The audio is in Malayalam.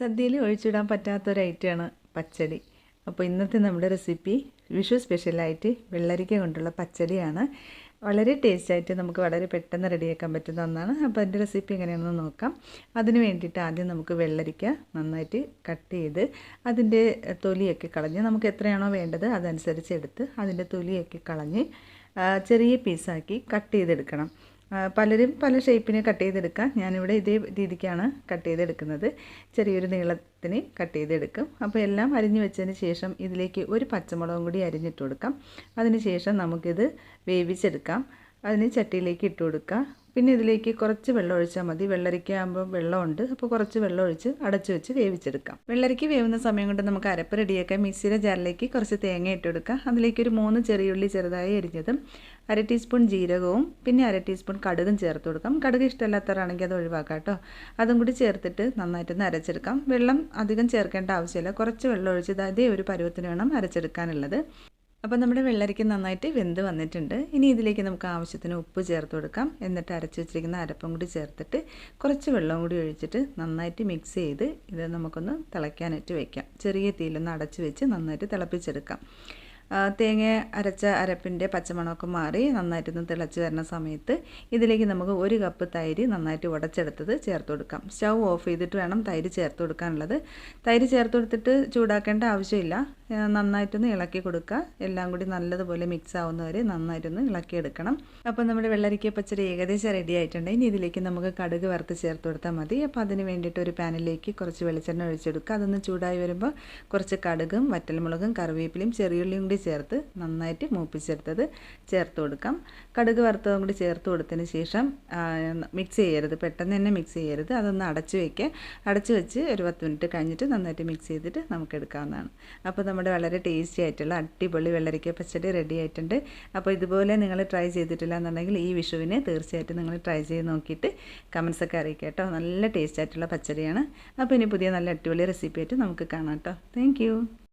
സദ്യയിൽ ഒഴിച്ചിടാൻ പറ്റാത്തൊരു ഐറ്റമാണ് പച്ചടി. അപ്പോൾ ഇന്നത്തെ നമ്മുടെ റെസിപ്പി വിഷു സ്പെഷ്യലായിട്ട് വെള്ളരിക്ക കൊണ്ടുള്ള പച്ചടിയാണ്. വളരെ ടേസ്റ്റായിട്ട് നമുക്ക് വളരെ പെട്ടെന്ന് റെഡിയാക്കാൻ പറ്റുന്ന ഒന്നാണ്. അപ്പോൾ അതിൻ്റെ റെസിപ്പി എങ്ങനെയാണെന്ന് നോക്കാം. അതിന് വേണ്ടിയിട്ട് ആദ്യം നമുക്ക് വെള്ളരിക്ക നന്നായിട്ട് കട്ട് ചെയ്ത് അതിൻ്റെ തൊലിയൊക്കെ കളഞ്ഞ് നമുക്ക് എത്രയാണോ വേണ്ടത് അതനുസരിച്ച് എടുത്ത് അതിൻ്റെ തൊലിയൊക്കെ കളഞ്ഞ് ചെറിയ പീസാക്കി കട്ട് ചെയ്തെടുക്കണം. പലരും പല ഷേപ്പിന് കട്ട് ചെയ്തെടുക്കാം. ഞാനിവിടെ ഇതേ രീതിക്കാണ് കട്ട് ചെയ്തെടുക്കുന്നത്. ചെറിയൊരു നീളത്തിന് കട്ട് ചെയ്തെടുക്കും. അപ്പോൾ എല്ലാം അരിഞ്ഞു വെച്ചതിന് ശേഷം ഇതിലേക്ക് ഒരു പച്ചമുളകും കൂടി അരിഞ്ഞിട്ട് കൊടുക്കാം. അതിന് ശേഷം നമുക്കിത് വേവിച്ചെടുക്കാം. അതിന് ചട്ടിയിലേക്ക് ഇട്ട് കൊടുക്കുക. പിന്നെ ഇതിലേക്ക് കുറച്ച് വെള്ളം ഒഴിച്ചാൽ മതി. വെള്ളരിക്ക ആകുമ്പോൾ വെള്ളമുണ്ട്, അപ്പോൾ കുറച്ച് വെള്ളം ഒഴിച്ച് അടച്ചു വെച്ച് വേവിച്ചെടുക്കാം. വെള്ളരിക്ക വേവുന്ന സമയം കൊണ്ട് നമുക്ക് അരപ്പ് റെഡിയാക്കാം. മിക്സിയുടെ ജാറിലേക്ക് കുറച്ച് തേങ്ങ ഇട്ട് കൊടുക്കുക. അതിലേക്ക് ഒരു 3 ചെറിയുള്ളി ചെറുതായി അരിഞ്ഞതും 1/2 ടീസ്പൂൺ ജീരകവും പിന്നെ 1/2 ടീസ്പൂൺ കടുകും ചേർത്ത് കൊടുക്കാം. കടുക് ഇഷ്ടമല്ലാത്തവരാണെങ്കിൽ അത് ഒഴിവാക്കാം കേട്ടോ. അതും കൂടി ചേർത്തിട്ട് നന്നായിട്ടൊന്ന് അരച്ചെടുക്കാം. വെള്ളം അധികം ചേർക്കേണ്ട ആവശ്യമില്ല. കുറച്ച് വെള്ളം ഒഴിച്ച് അതേ ഒരു പരുവത്തിന് വേണം അരച്ചെടുക്കാനുള്ളത്. അപ്പോൾ നമ്മുടെ വെള്ളരിക്ക നന്നായിട്ട് വെന്ത് വന്നിട്ടുണ്ട്. ഇനി ഇതിലേക്ക് നമുക്ക് ആവശ്യത്തിന് ഉപ്പ് ചേർത്ത് കൊടുക്കാം. എന്നിട്ട് അരച്ച് വെച്ചിരിക്കുന്ന അരപ്പും കൂടി ചേർത്തിട്ട് കുറച്ച് വെള്ളം കൂടി ഒഴിച്ചിട്ട് നന്നായിട്ട് മിക്സ് ചെയ്ത് ഇത് നമുക്കൊന്ന് തിളയ്ക്കാനായിട്ട് വയ്ക്കാം. ചെറിയ തീയിലൊന്ന് അടച്ച് വെച്ച് നന്നായിട്ട് തിളപ്പിച്ചെടുക്കാം. തേങ്ങ അരച്ച അരപ്പിൻ്റെ പച്ചമണമൊക്കെ മാറി നന്നായിട്ടൊന്ന് തിളച്ച് വരുന്ന സമയത്ത് ഇതിലേക്ക് നമുക്ക് 1 കപ്പ് തൈര് നന്നായിട്ട് ഉടച്ചെടുത്തത് ചേർത്ത് കൊടുക്കാം. സ്റ്റൗ ഓഫ് ചെയ്തിട്ട് വേണം തൈര് ചേർത്ത് കൊടുക്കാനുള്ളത്. തൈര് ചേർത്ത് കൊടുത്തിട്ട് ചൂടാക്കേണ്ട ആവശ്യമില്ല. നന്നായിട്ടൊന്ന് ഇളക്കി കൊടുക്കുക. എല്ലാം കൂടി നല്ലതുപോലെ മിക്സ് ആവുന്നവരെ നന്നായിട്ടൊന്ന് ഇളക്കിയെടുക്കണം. അപ്പോൾ നമ്മുടെ വെള്ളരിക്ക പച്ചടി ഏകദേശം റെഡി ആയിട്ടുണ്ട്. ഇനി ഇതിലേക്ക് നമുക്ക് കടുക് വറുത്ത് ചേർത്ത് കൊടുത്താൽ മതി. അപ്പോൾ അതിന് വേണ്ടിയിട്ട് ഒരു പാനിലേക്ക് കുറച്ച് വെളിച്ചെണ്ണ ഒഴിച്ചെടുക്കുക. അതൊന്ന് ചൂടായി വരുമ്പോൾ കുറച്ച് കടുകും വറ്റൽമുളകും കറിവേപ്പിലയും ചെറിയുള്ളിയും കൂടി ചേർത്ത് നന്നായിട്ട് മൂപ്പിച്ചെടുത്തത് ചേർത്ത് കൊടുക്കാം. കടുക് വറുത്തതും കൂടി ചേർത്ത് കൊടുത്തതിന് ശേഷം മിക്സ് ചെയ്യരുത്, പെട്ടെന്ന് തന്നെ മിക്സ് ചെയ്യരുത്. അതൊന്ന് അടച്ച് വയ്ക്കുക. അടച്ച് വെച്ച് ഒരു 10 മിനിറ്റ് കഴിഞ്ഞിട്ട് നന്നായിട്ട് മിക്സ് ചെയ്തിട്ട് നമുക്ക് എടുക്കാവുന്നതാണ്. അപ്പോൾ നമ്മുടെ വളരെ ടേസ്റ്റി ആയിട്ടുള്ള അടിപൊളി വെള്ളരിക്ക പച്ചടി റെഡി ആയിട്ടുണ്ട്. അപ്പോൾ ഇതുപോലെ നിങ്ങൾ ട്രൈ ചെയ്തിട്ടില്ല എന്നുണ്ടെങ്കിൽ ഈ വിഷുവിന് തീർച്ചയായിട്ടും നിങ്ങൾ ട്രൈ ചെയ്ത് നോക്കിയിട്ട് കമൻസൊക്കെ അറിയിക്കുക കേട്ടോ. നല്ല ടേസ്റ്റ് ആയിട്ടുള്ള പച്ചടിയാണ്. അപ്പോൾ ഇനി പുതിയ നല്ല അടിപൊളി റെസിപ്പി ആയിട്ട് നമുക്ക് കാണാം കേട്ടോ. താങ്ക്